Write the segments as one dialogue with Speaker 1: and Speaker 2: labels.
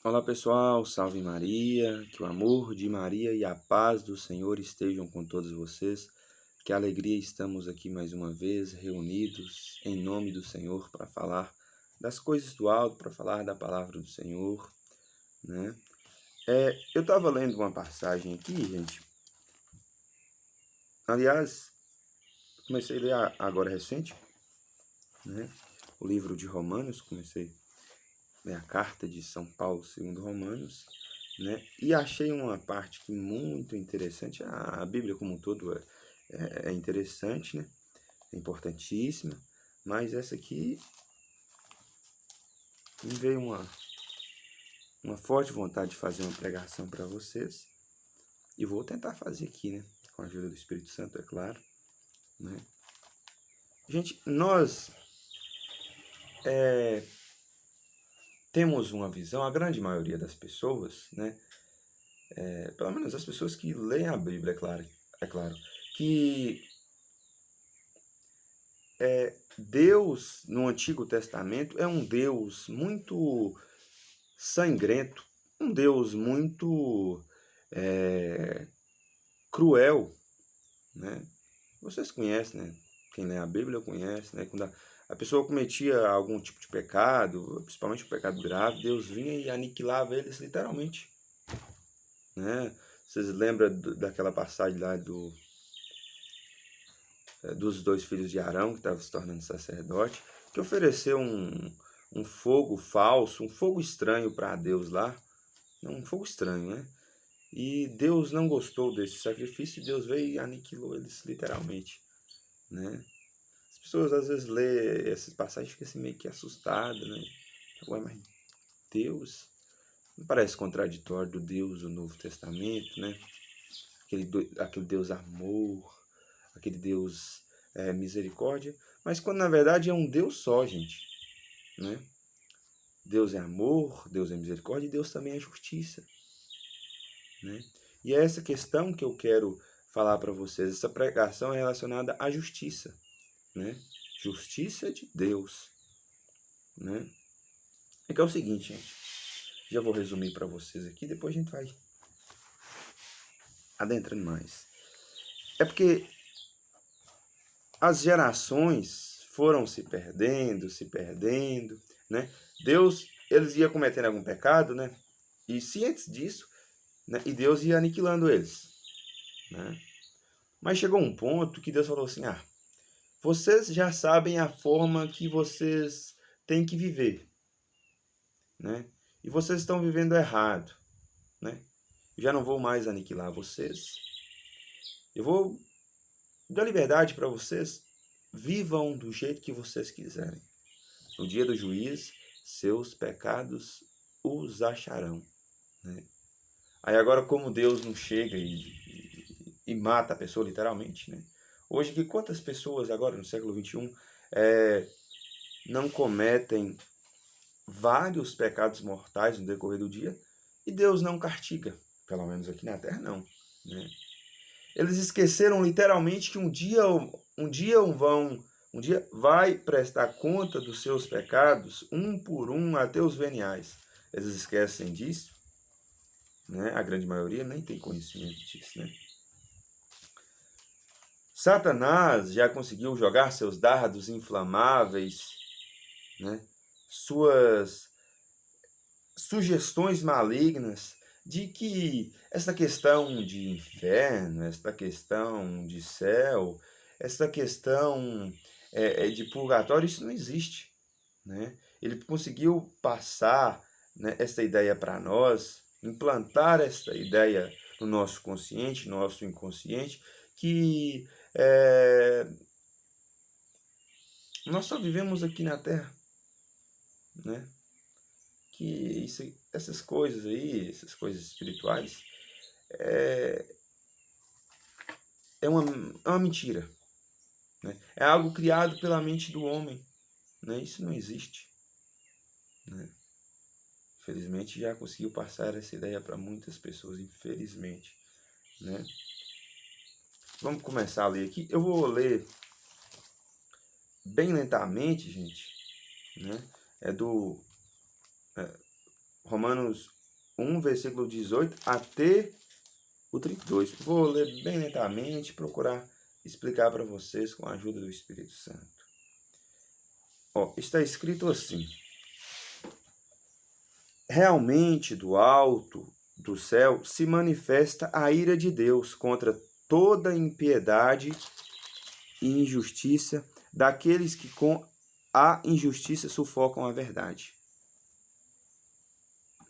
Speaker 1: Olá pessoal, salve Maria, que o amor de Maria e a paz do Senhor estejam com todos vocês. Que alegria estamos aqui mais uma vez reunidos em nome do Senhor para falar das coisas do alto, para falar da palavra do Senhor, né? Eu estava lendo uma passagem aqui, gente. Aliás, comecei a ler agora recente, né? O livro de Romanos, comecei a ler a carta de São Paulo segundo Romanos, né? E achei uma parte que muito interessante. A Bíblia como um todo é interessante, né? É importantíssima, mas essa aqui me veio uma forte vontade de fazer uma pregação para vocês e vou tentar fazer aqui, né? Com a ajuda do Espírito Santo, é claro, né? Gente, nós temos uma visão, a grande maioria das pessoas, né? Pelo menos as pessoas que leem a Bíblia, é claro, que Deus no Antigo Testamento é um Deus muito sangrento, um Deus muito cruel, né? Vocês conhecem, né? Quem lê a Bíblia conhece, né? Quando a pessoa cometia algum tipo de pecado, principalmente um pecado grave, Deus vinha e aniquilava eles literalmente, né? Vocês lembram daquela passagem lá dos dois filhos de Arão, que estavam se tornando sacerdote, que ofereceu um fogo falso, um fogo estranho para Deus lá, um fogo estranho, né? E Deus não gostou desse sacrifício, e Deus veio e aniquilou eles literalmente, né? As pessoas às vezes lêem essas passagens e ficam assim meio que assustadas, né? Ué, mas Deus não parece contraditório do Deus do Novo Testamento, né? Aquele Deus amor, aquele Deus misericórdia, mas quando na verdade é um Deus só, gente, né? Deus é amor, Deus é misericórdia e Deus também é justiça, né? E é essa questão que eu quero falar para vocês. Essa pregação é relacionada à justiça, né? Justiça de Deus, né? É que é o seguinte, gente. Já vou resumir para vocês aqui, depois a gente vai adentrando mais. É porque as gerações foram se perdendo, né? Deus, eles iam cometendo algum pecado, né? E cientes disso, né? E Deus ia aniquilando eles, né? Mas chegou um ponto que Deus falou assim: ah, vocês já sabem a forma que vocês têm que viver, né? E vocês estão vivendo errado, né? Eu já não vou mais aniquilar vocês. Eu vou dar liberdade para vocês. Vivam do jeito que vocês quiserem. No dia do juiz, seus pecados os acharão, né? Aí agora, como Deus não chega e mata a pessoa literalmente, né? Hoje, que quantas pessoas agora no século XXI não cometem vários pecados mortais no decorrer do dia e Deus não castiga, pelo menos aqui na Terra não, né? Eles esqueceram literalmente que um dia vai prestar conta dos seus pecados, um por um, até os veniais. Eles esquecem disso, né? A grande maioria nem tem conhecimento disso, né? Satanás já conseguiu jogar seus dardos inflamáveis, né? Suas sugestões malignas de que essa questão de inferno, essa questão de céu, essa questão de purgatório, isso não existe, né? Ele conseguiu passar, né, essa ideia para nós, implantar essa ideia no nosso consciente, nosso inconsciente, que nós só vivemos aqui na Terra, né? Que essas coisas aí, essas coisas espirituais, é uma mentira, né? É algo criado pela mente do homem, né? Isso não existe, né? Infelizmente já conseguiu passar essa ideia para muitas pessoas, infelizmente, né? Vamos começar a ler aqui. Eu vou ler bem lentamente, gente, né? É do Romanos 1, versículo 18 até o 32. Vou ler bem lentamente, procurar explicar para vocês com a ajuda do Espírito Santo. Está escrito assim: realmente do alto do céu se manifesta a ira de Deus contra toda impiedade e injustiça daqueles que com a injustiça sufocam a verdade.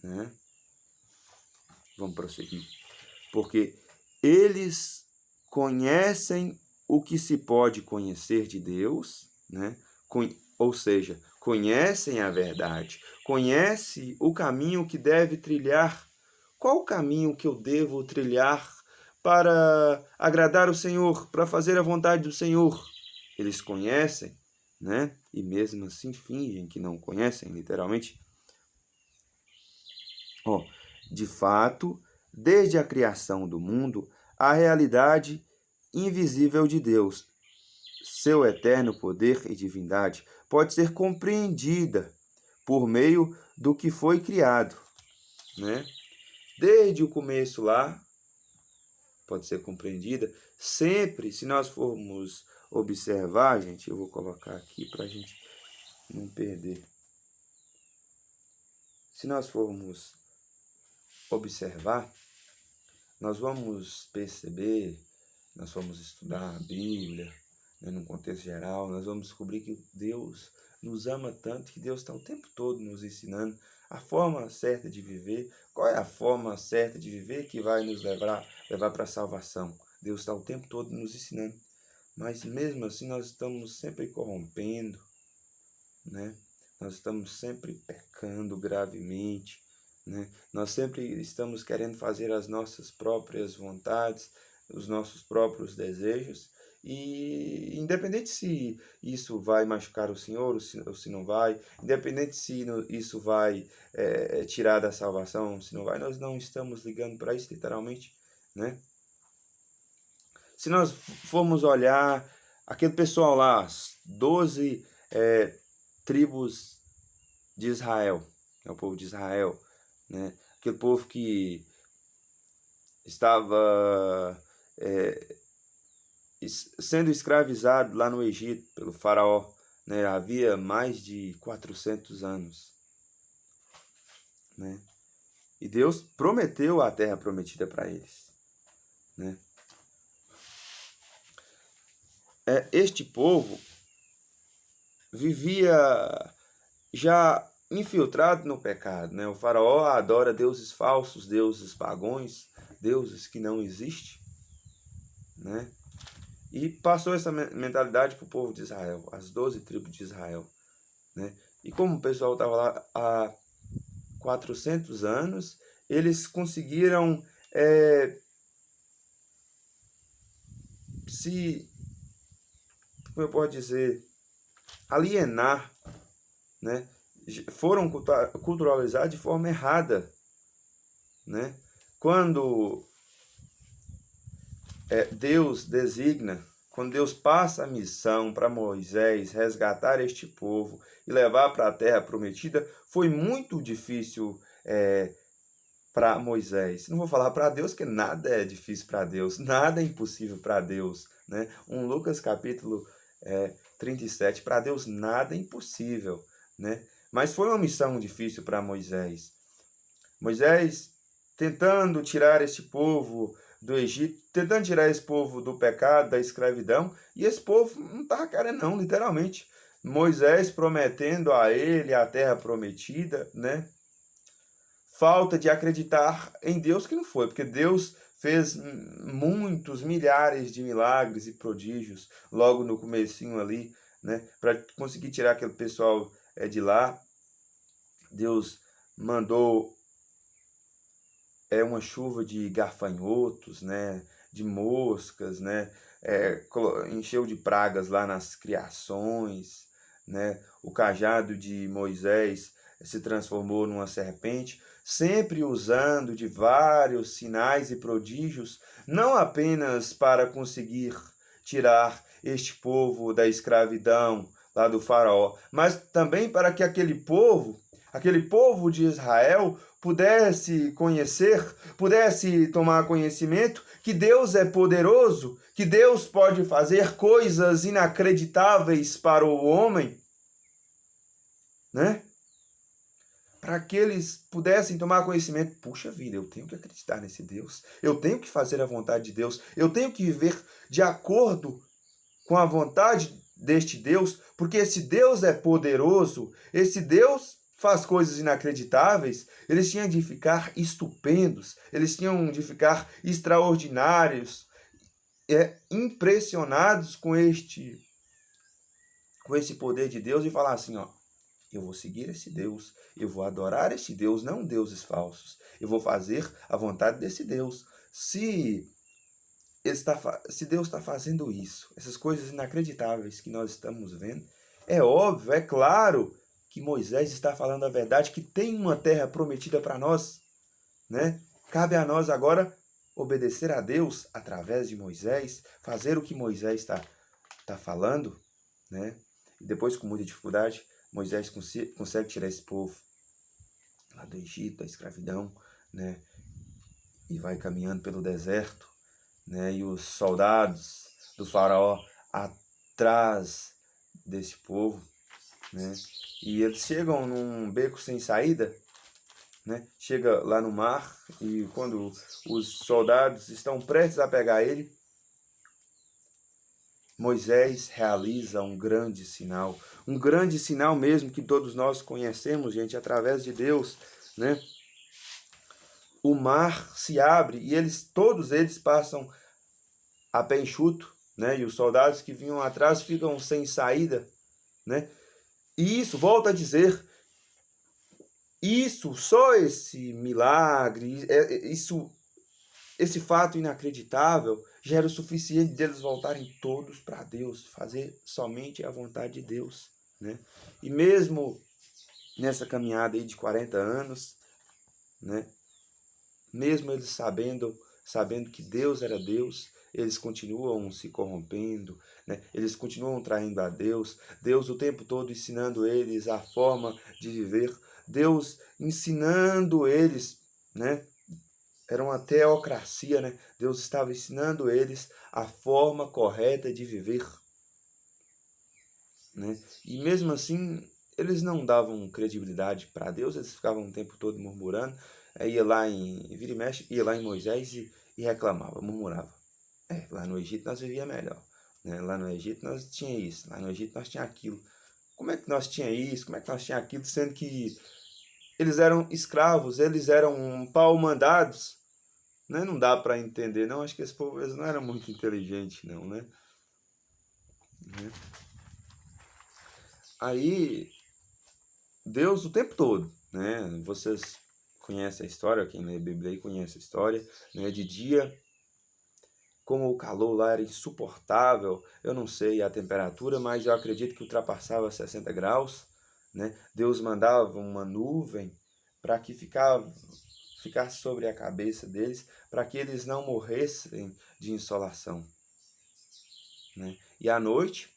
Speaker 1: Né? Vamos prosseguir. Porque eles conhecem o que se pode conhecer de Deus, né? Ou seja, conhecem a verdade, conhece o caminho que deve trilhar. Qual o caminho que eu devo trilhar para agradar o Senhor, para fazer a vontade do Senhor? Eles conhecem, né? E mesmo assim fingem que não conhecem, literalmente. De fato, desde a criação do mundo, a realidade invisível de Deus, seu eterno poder e divindade, pode ser compreendida por meio do que foi criado, né? Desde o começo lá, pode ser compreendida. Sempre, se nós formos observar, gente, eu vou colocar aqui para a gente não perder. Se nós formos observar, nós vamos perceber, nós vamos estudar a Bíblia, né, num contexto geral, nós vamos descobrir que Deus nos ama tanto, que Deus está o tempo todo nos ensinando a forma certa de viver. Qual é a forma certa de viver que vai nos levar para a salvação? Deus está o tempo todo nos ensinando. Mas mesmo assim nós estamos sempre corrompendo, né? Nós estamos sempre pecando gravemente, né? Nós sempre estamos querendo fazer as nossas próprias vontades, os nossos próprios desejos, e independente se isso vai machucar o Senhor ou se não vai, independente se isso vai tirar da salvação, se não vai, nós não estamos ligando para isso literalmente, né? Se nós formos olhar aquele pessoal lá, as 12 tribos de Israel, é o povo de Israel, né? Aquele povo que estava sendo escravizado lá no Egito pelo faraó, né? Havia mais de 400 anos, né? E Deus prometeu a terra prometida para eles, né? Este povo vivia já infiltrado no pecado, né? O faraó adora deuses falsos, deuses pagões, deuses que não existem, né? E passou essa mentalidade para o povo de Israel, as 12 tribos de Israel, né? E como o pessoal estava lá há 400 anos, eles conseguiram como eu posso dizer, alienar, né? Foram culturalizados de forma errada, né? Quando Deus designa, quando Deus passa a missão para Moisés resgatar este povo e levar para a terra prometida, foi muito difícil para Moisés. Não vou falar para Deus, que nada é difícil para Deus, nada é impossível para Deus, né? Lucas capítulo 37, para Deus nada é impossível, né? Mas foi uma missão difícil para Moisés. Moisés tentando tirar este povo do Egito, tentando tirar esse povo do pecado, da escravidão, e esse povo não estava querendo não, literalmente. Moisés prometendo a ele a terra prometida, né? Falta de acreditar em Deus que não foi, porque Deus fez muitos, milhares de milagres e prodígios logo no comecinho ali, né? Para conseguir tirar aquele pessoal de lá. Deus mandou uma chuva de gafanhotos, né? De moscas, né? Encheu de pragas lá nas criações, né? O cajado de Moisés se transformou numa serpente, sempre usando de vários sinais e prodígios, não apenas para conseguir tirar este povo da escravidão lá do faraó, mas também para que aquele povo aquele povo de Israel pudesse conhecer, pudesse tomar conhecimento que Deus é poderoso, que Deus pode fazer coisas inacreditáveis para o homem, né? Para que eles pudessem tomar conhecimento, puxa vida, eu tenho que acreditar nesse Deus, eu tenho que fazer a vontade de Deus, eu tenho que viver de acordo com a vontade deste Deus, porque esse Deus é poderoso, esse Deus faz coisas inacreditáveis, eles tinham de ficar estupendos, eles tinham de ficar extraordinários, impressionados com esse poder de Deus e falar assim, ó, eu vou seguir esse Deus, eu vou adorar esse Deus, não deuses falsos, eu vou fazer a vontade desse Deus. Se Deus está fazendo isso, essas coisas inacreditáveis que nós estamos vendo, é óbvio, é claro que Moisés está falando a verdade, que tem uma terra prometida para nós, né? Cabe a nós agora obedecer a Deus através de Moisés, fazer o que Moisés está falando, né? E depois, com muita dificuldade, Moisés consegue tirar esse povo lá do Egito, da escravidão, né? E vai caminhando pelo deserto, né? E os soldados do faraó atrás desse povo, né? E eles chegam num beco sem saída, né? Chega lá no mar e quando os soldados estão prestes a pegar ele, Moisés realiza um grande sinal mesmo que todos nós conhecemos, gente, através de Deus, né? O mar se abre e todos eles passam a pé enxuto, né? E os soldados que vinham atrás ficam sem saída, né? E isso, volta a dizer, só esse milagre, esse fato inacreditável já era o suficiente deles voltarem todos para Deus, fazer somente a vontade de Deus, né? E mesmo nessa caminhada aí de 40 anos, né? Mesmo eles sabendo que Deus era Deus, eles continuam se corrompendo, né? Eles continuam traindo a Deus, Deus o tempo todo ensinando eles a forma de viver, Deus ensinando eles, né? Era uma teocracia, né? Deus estava ensinando eles a forma correta de viver, né? E mesmo assim, eles não davam credibilidade para Deus, eles ficavam o tempo todo murmurando, ia lá vira e mexe, ia lá em Moisés e reclamava, murmurava. Lá no Egito nós vivíamos melhor, né? Lá no Egito nós tinha isso, lá no Egito nós tinha aquilo. Como é que nós tinha isso, como é que nós tinha aquilo, sendo que eles eram escravos, eles eram pau-mandados, né? Não dá para entender, não. Acho que esse povo eles não era muito inteligente, não, né? Aí, Deus o tempo todo, né? Vocês conhecem a história, quem lê a Bíblia aí conhece a história, né? De dia, como o calor lá era insuportável, eu não sei a temperatura, mas eu acredito que ultrapassava 60 graus, né? Deus mandava uma nuvem para que ficasse sobre a cabeça deles, para que eles não morressem de insolação, né? E à noite,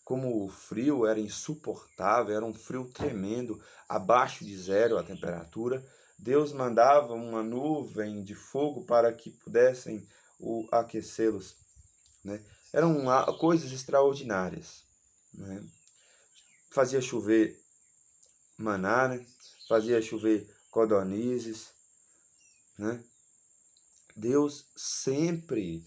Speaker 1: como o frio era insuportável, era um frio tremendo, abaixo de zero a temperatura, Deus mandava uma nuvem de fogo para que pudessem aquecê-los, né? Eram coisas extraordinárias, né? Fazia chover maná, né? Fazia chover codornizes, né? Deus sempre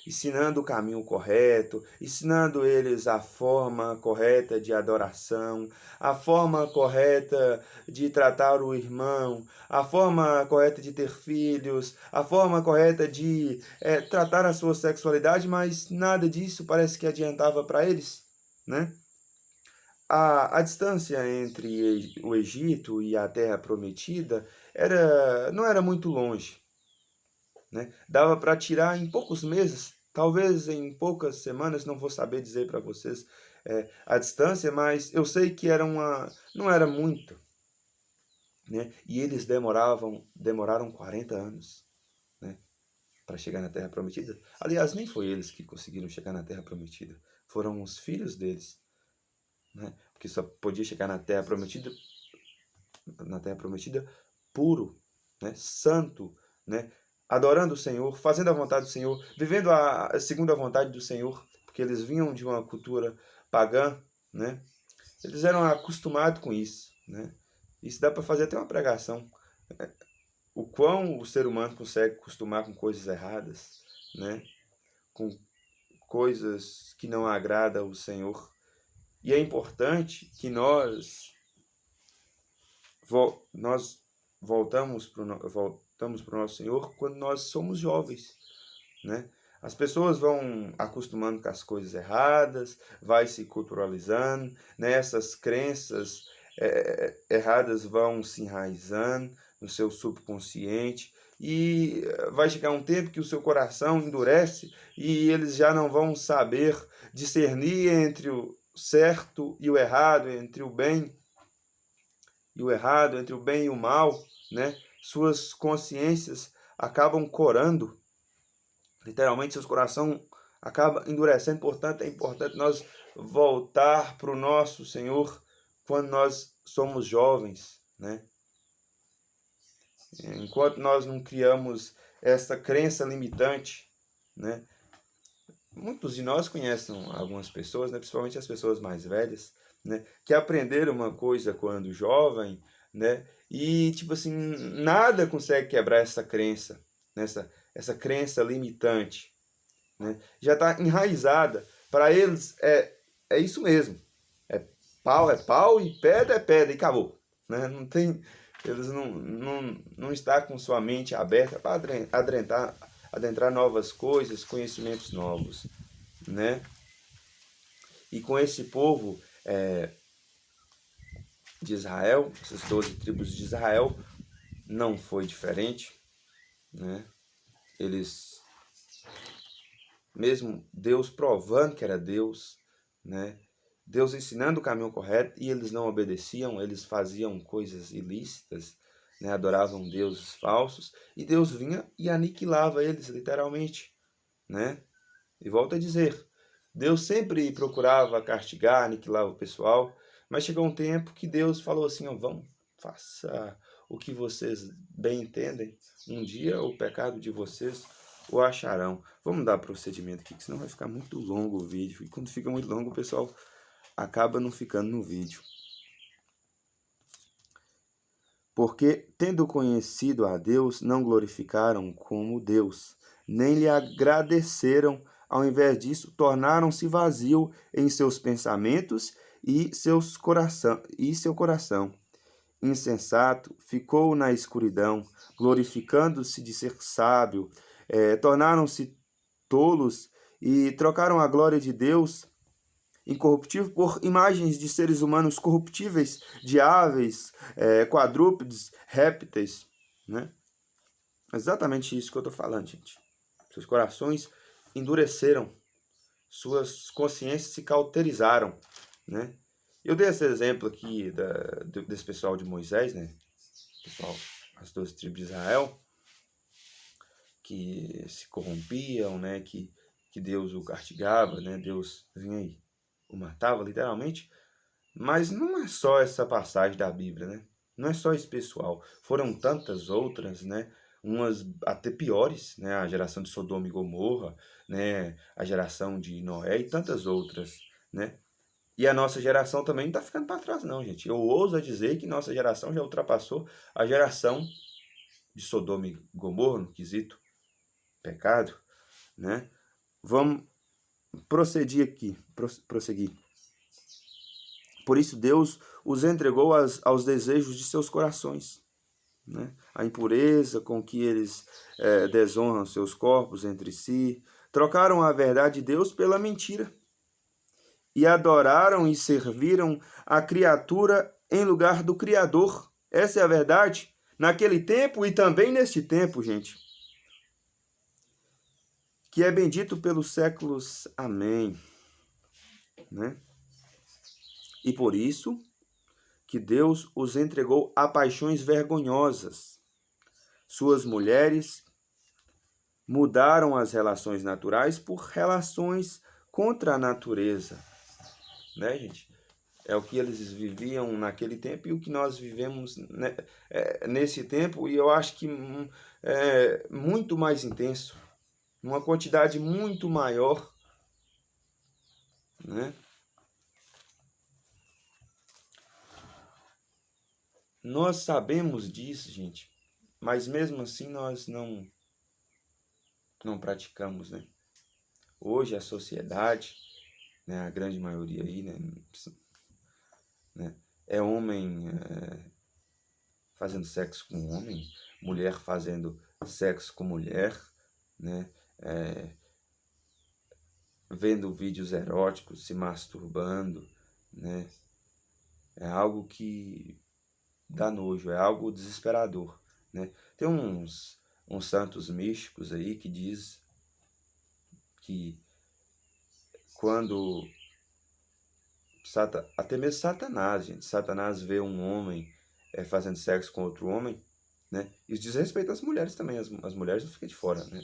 Speaker 1: ensinando o caminho correto, ensinando eles a forma correta de adoração, a forma correta de tratar o irmão, a forma correta de ter filhos, a forma correta de tratar a sua sexualidade, mas nada disso parece que adiantava para eles, né? A distância entre o Egito e a Terra Prometida não era muito longe, né? Dava para tirar em poucos meses, talvez em poucas semanas, não vou saber dizer para vocês a distância, mas eu sei que não era muito, né? E eles demoraram 40 anos, né, para chegar na Terra Prometida. Aliás, nem foi eles que conseguiram chegar na Terra Prometida, foram os filhos deles, né? que só podia chegar na Terra Prometida puro, né? Santo, né? Adorando o Senhor, fazendo a vontade do Senhor, vivendo segundo a vontade do Senhor, porque eles vinham de uma cultura pagã, né? Eles eram acostumados com isso, né? Isso dá para fazer até uma pregação. O quão o ser humano consegue acostumar com coisas erradas, né? Com coisas que não agradam ao Senhor. E é importante que nós voltamos para o nosso Senhor quando nós somos jovens, né? As pessoas vão acostumando com as coisas erradas, vai se culturalizando, né? Essas crenças erradas vão se enraizando no seu subconsciente e vai chegar um tempo que o seu coração endurece e eles já não vão saber discernir entre o certo e o errado, entre o bem e o errado, entre o bem e o mal, né? Suas consciências acabam corando, literalmente seus coração acaba endurecendo. Portanto, é importante nós voltar para o nosso Senhor quando nós somos jovens, né? Enquanto nós não criamos essa crença limitante, né? Muitos de nós conhecem algumas pessoas, né? Principalmente as pessoas mais velhas, né? Que aprenderam uma coisa quando jovem, né? E tipo assim, nada consegue quebrar essa crença, né? Essa crença limitante, né? Já está enraizada. Para eles é isso mesmo. É pau e pedra é pedra e acabou, né? Não tem, eles não está com sua mente aberta para adentrar novas coisas, conhecimentos novos, né? E com esse povo de Israel, essas 12 tribos de Israel, não foi diferente, né? Eles, mesmo Deus provando que era Deus, né? Deus ensinando o caminho correto, e eles não obedeciam, eles faziam coisas ilícitas, né? Adoravam deuses falsos, e Deus vinha e aniquilava eles, literalmente, né? E volto a dizer, Deus sempre procurava castigar, aniquilar o pessoal, mas chegou um tempo que Deus falou assim, ó, vão, faça o que vocês bem entendem, um dia o pecado de vocês o acharão. Vamos dar procedimento aqui, que senão vai ficar muito longo o vídeo, e quando fica muito longo o pessoal acaba não ficando no vídeo. Porque, tendo conhecido a Deus, não glorificaram como Deus, nem lhe agradeceram. Ao invés disso, tornaram-se vazio em seus pensamentos e seu coração. Insensato, ficou na escuridão, glorificando-se de ser sábio. Tornaram-se tolos e trocaram a glória de Deus incorruptível por imagens de seres humanos corruptíveis, de aves, quadrúpedes, répteis, né? Exatamente isso que eu estou falando, gente. Seus corações endureceram, suas consciências se cauterizaram, né? Eu dei esse exemplo aqui desse pessoal de Moisés, né? Pessoal, as 12 tribos de Israel, que se corrompiam, né? Que Deus o castigava, né? Deus vinha aí, o matava literalmente, mas não é só essa passagem da Bíblia, né? Não é só esse pessoal, foram tantas outras, né? Umas até piores, né? A geração de Sodoma e Gomorra, né? A geração de Noé e tantas outras, né? E a nossa geração também não está ficando para trás não, gente. Eu ouso dizer que nossa geração já ultrapassou a geração de Sodoma e Gomorra no quesito pecado, né? Vamos prosseguir. Por isso Deus os entregou aos desejos de seus corações, né? A impureza com que eles desonram seus corpos entre si. Trocaram a verdade de Deus pela mentira. E adoraram e serviram a criatura em lugar do Criador. Essa é a verdade. Naquele tempo e também neste tempo, gente. Que é bendito pelos séculos. Amém. Né? E por isso que Deus os entregou a paixões vergonhosas. Suas mulheres mudaram as relações naturais por relações contra a natureza. Né, gente? É o que eles viviam naquele tempo e o que nós vivemos, né, nesse tempo, e eu acho que é muito mais intenso, numa quantidade muito maior, né? Nós sabemos disso, gente, mas mesmo assim nós não praticamos, né? Hoje a sociedade, né, a grande maioria aí, né, é homem fazendo sexo com homem, mulher fazendo sexo com mulher, né, vendo vídeos eróticos, se masturbando, né? É algo que dá nojo, é algo desesperador, né? Tem uns santos místicos aí que diz que quando até mesmo Satanás, gente, Satanás vê um homem fazendo sexo com outro homem, né? Isso diz respeito às mulheres também, as mulheres não ficam de fora, né?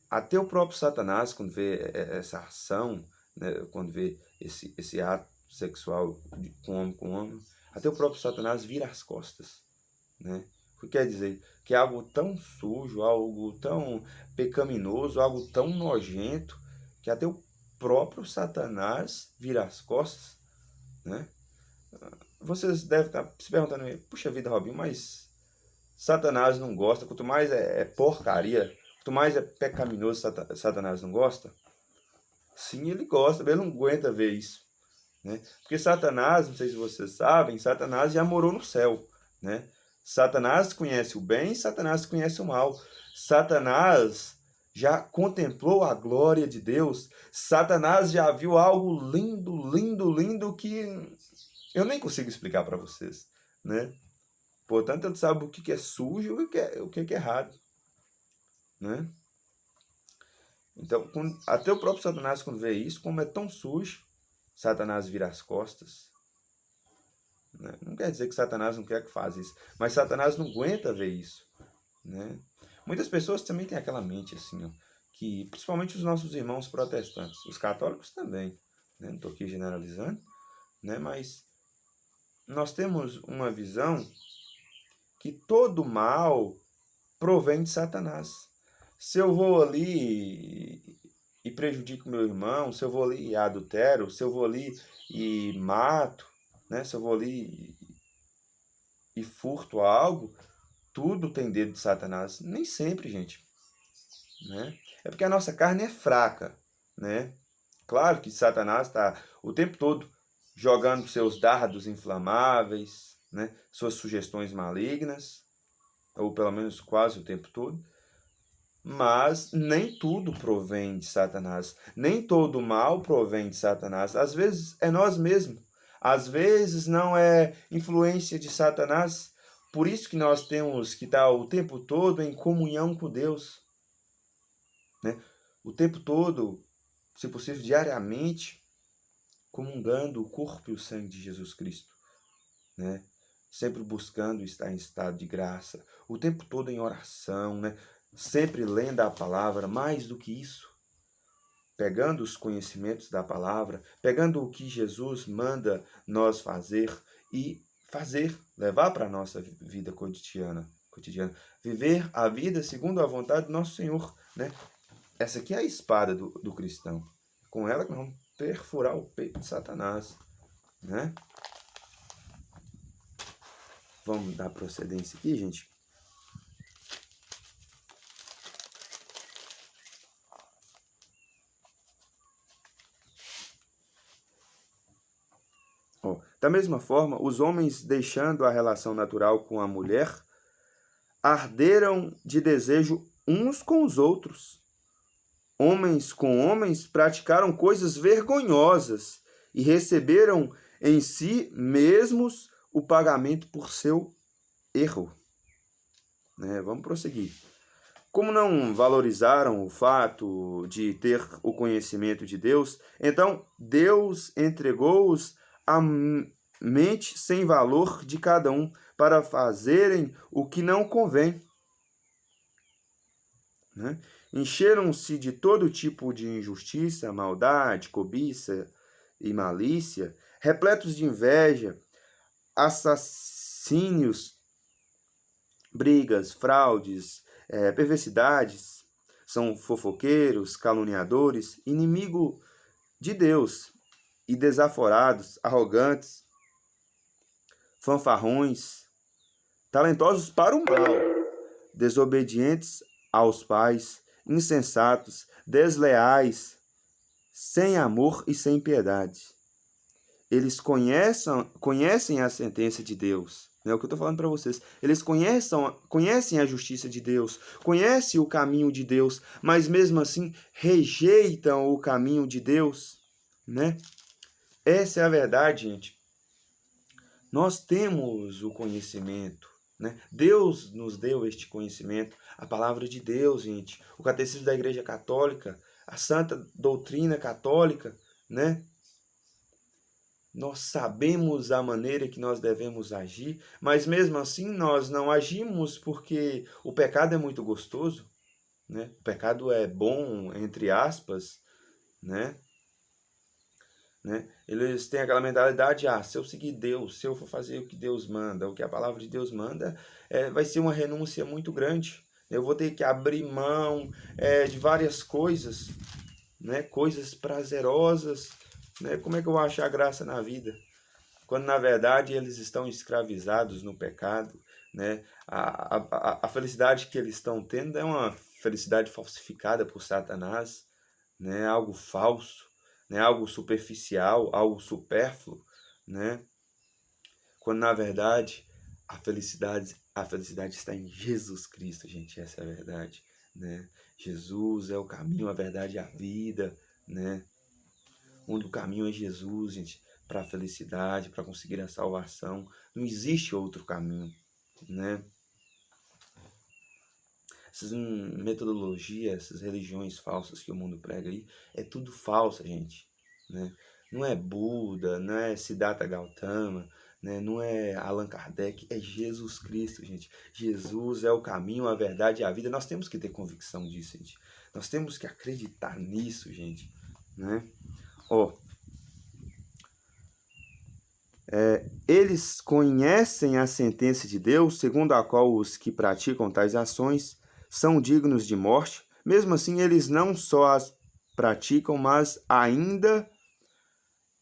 Speaker 1: Até o próprio Satanás, quando vê essa ação, né, quando vê esse ato sexual com homem, até o próprio Satanás vira as costas, né? O que quer dizer? Que é algo tão sujo, algo tão pecaminoso, algo tão nojento, que até o próprio Satanás vira as costas, né? Vocês devem estar se perguntando, puxa vida, Robinho, mas Satanás não gosta, quanto mais é porcaria, quanto mais é pecaminoso, Satanás não gosta? Sim, ele gosta, ele não aguenta ver isso, né? Porque Satanás, não sei se vocês sabem, Satanás já morou no céu, né? Satanás conhece o bem, Satanás conhece o mal. Satanás já contemplou a glória de Deus. Satanás já viu algo lindo, lindo, lindo que eu nem consigo explicar para vocês, né? Portanto, ele sabe o que é sujo e o que é errado, né? Então, até o próprio Satanás, quando vê isso, como é tão sujo, Satanás vira as costas, né? Não quer dizer que Satanás não quer que faça isso, mas Satanás não aguenta ver isso, né? Muitas pessoas também têm aquela mente assim, ó, que principalmente os nossos irmãos protestantes, os católicos também, né? Não estou aqui generalizando, né? Mas nós temos uma visão que todo mal provém de Satanás. Se eu vou ali e prejudico meu irmão, se eu vou ali e adultero, se eu vou ali e mato, né? Se eu vou ali e furto algo, tudo tem dedo de Satanás. Nem sempre, gente, né? É porque a nossa carne é fraca, né? Claro que Satanás está o tempo todo jogando seus dardos inflamáveis, né? Suas sugestões malignas, ou pelo menos quase o tempo todo. Mas nem tudo provém de Satanás. Nem todo mal provém de Satanás. Às vezes é nós mesmos. Às vezes não é influência de Satanás. Por isso que nós temos que estar o tempo todo em comunhão com Deus, né? O tempo todo, se possível, diariamente, comungando o corpo e o sangue de Jesus Cristo, né? Sempre buscando estar em estado de graça, o tempo todo em oração, né? Sempre lendo a palavra, mais do que isso, pegando os conhecimentos da palavra, pegando o que Jesus manda nós fazer e levar para a nossa vida cotidiana, viver a vida segundo a vontade do nosso Senhor, né? Essa aqui é a espada do cristão. Com ela que nós vamos perfurar o peito de Satanás, né? Vamos dar procedência aqui, gente. Da mesma forma, os homens, deixando a relação natural com a mulher, arderam de desejo uns com os outros. Homens com homens praticaram coisas vergonhosas e receberam em si mesmos o pagamento por seu erro. Vamos prosseguir. Como não valorizaram o fato de ter o conhecimento de Deus, então Deus entregou-os à mente sem valor de cada um para fazerem o que não convém, né? encheram-se de todo tipo de injustiça, maldade, cobiça e malícia, repletos de inveja, assassínios, brigas, fraudes, perversidades, são fofoqueiros, caluniadores, inimigo de Deus e desaforados, arrogantes, fanfarrões, talentosos para o mal, desobedientes aos pais, insensatos, desleais, sem amor e sem piedade. Eles conhecem a sentença de Deus. É o que eu estou falando para vocês. Eles conhecem a justiça de Deus, conhecem o caminho de Deus, mas mesmo assim rejeitam o caminho de Deus, né? Essa é a verdade, gente. Nós temos o conhecimento, né? Deus nos deu este conhecimento, a palavra de Deus, gente, o catecismo da Igreja Católica, a santa doutrina católica, né? Nós sabemos a maneira que nós devemos agir, mas mesmo assim nós não agimos porque o pecado é muito gostoso, né? O pecado é bom, entre aspas, né? Eles têm aquela mentalidade, se eu seguir Deus, se eu for fazer o que Deus manda, o que a palavra de Deus manda, vai ser uma renúncia muito grande. Eu vou ter que abrir mão de várias coisas, né? Coisas prazerosas, né? Como é que eu vou achar graça na vida? Quando na verdade eles estão escravizados no pecado, né? A felicidade que eles estão tendo é uma felicidade falsificada por Satanás, né? Algo falso, né? Algo superficial, algo supérfluo, né? Quando na verdade a felicidade está em Jesus Cristo, gente, essa é a verdade, né? Jesus é o caminho, a verdade e a vida, né? O único caminho é Jesus, gente, para a felicidade, para conseguir a salvação. Não existe outro caminho, né? Essas metodologias, essas religiões falsas que o mundo prega aí, é tudo falsa, gente, né? Não é Buda, não é Siddhartha Gautama, né? Não é Allan Kardec, é Jesus Cristo, gente. Jesus é o caminho, a verdade e a vida. Nós temos que ter convicção disso, gente. Nós temos que acreditar nisso, gente, né? Eles conhecem a sentença de Deus, segundo a qual os que praticam tais ações são dignos de morte. Mesmo assim, eles não só as praticam, mas ainda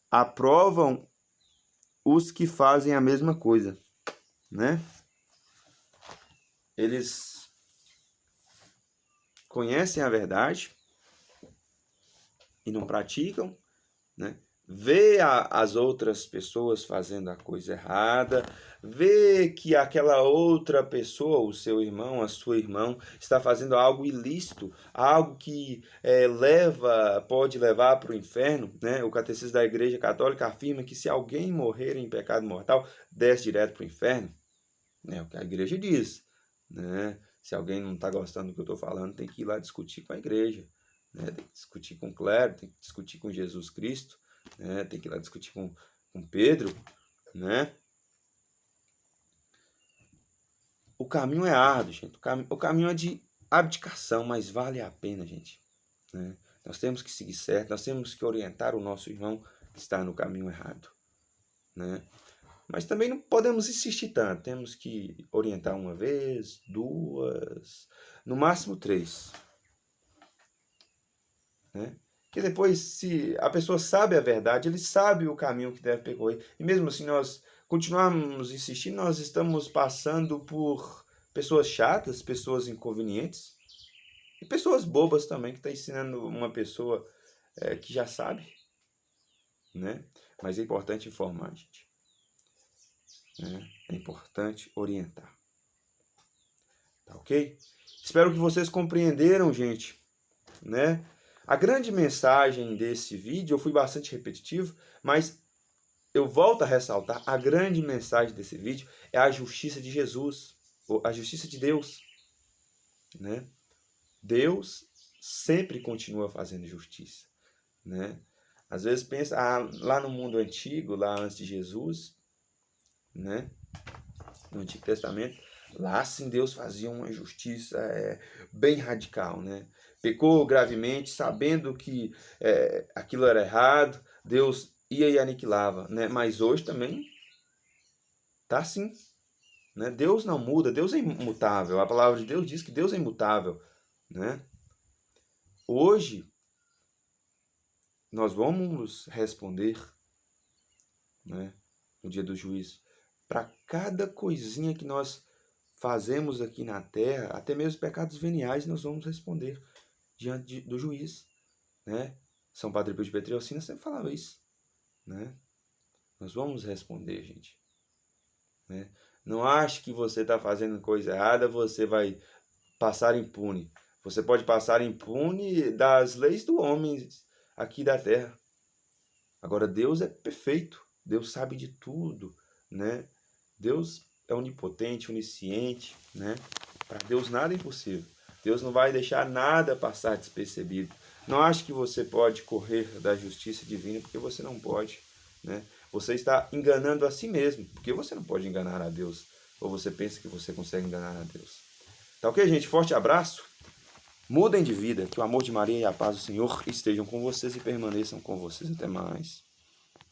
Speaker 1: aprovam os que fazem a mesma coisa, né? Eles conhecem a verdade e não praticam, né? Vê as outras pessoas fazendo a coisa errada, vê que aquela outra pessoa, o seu irmão, a sua irmã, está fazendo algo ilícito, algo que pode levar para o inferno, né? O Catecismo da Igreja Católica afirma que se alguém morrer em pecado mortal, desce direto para o inferno, né? O que a igreja diz, né? Se alguém não está gostando do que eu estou falando, tem que ir lá discutir com a igreja, né? Tem que discutir com o clero, tem que discutir com Jesus Cristo, né? Tem que ir lá discutir com Pedro, né? O caminho é árduo, gente. O caminho é de abdicação, mas vale a pena, gente, né? Nós temos que seguir certo, nós temos que orientar o nosso irmão que está no caminho errado, né? Mas também não podemos insistir tanto. Temos que orientar uma vez, duas, no máximo 3, né? Que depois, se a pessoa sabe a verdade, ele sabe o caminho que deve percorrer. E mesmo assim nós continuarmos insistindo, nós estamos passando por pessoas chatas, pessoas inconvenientes e pessoas bobas também, que estão ensinando uma pessoa que já sabe, né? Mas é importante informar, gente, né? É importante orientar. Tá ok? Espero que vocês compreenderam, gente, né? A grande mensagem desse vídeo, eu fui bastante repetitivo, mas eu volto a ressaltar, a grande mensagem desse vídeo é a justiça de Jesus, a justiça de Deus, né? Deus sempre continua fazendo justiça, né? Às vezes pensa, lá no mundo antigo, lá antes de Jesus, né? No Antigo Testamento, Lá sim Deus fazia uma justiça bem radical, né? Pecou gravemente, sabendo que aquilo era errado, Deus ia e aniquilava, né? Mas hoje também tá assim, né? Deus não muda, Deus é imutável. A palavra de Deus diz que Deus é imutável, né? Hoje nós vamos responder, né, no dia do juízo, para cada coisinha que nós fazemos aqui na terra, até mesmo pecados veniais, nós vamos responder diante do juiz, né? São Padre Pio de Petreucina sempre falava isso, né? Nós vamos responder, gente, né? Não ache que você está fazendo coisa errada, você vai passar impune. Você pode passar impune das leis do homem aqui da terra. Agora, Deus é perfeito. Deus sabe de tudo, né? Deus é onipotente, onisciente, né? Para Deus nada é impossível. Deus não vai deixar nada passar despercebido. Não ache que você pode correr da justiça divina, porque você não pode, né? Você está enganando a si mesmo, porque você não pode enganar a Deus. Ou você pensa que você consegue enganar a Deus. Tá ok, gente? Forte abraço. Mudem de vida. Que o amor de Maria e a paz do Senhor estejam com vocês e permaneçam com vocês. Até mais.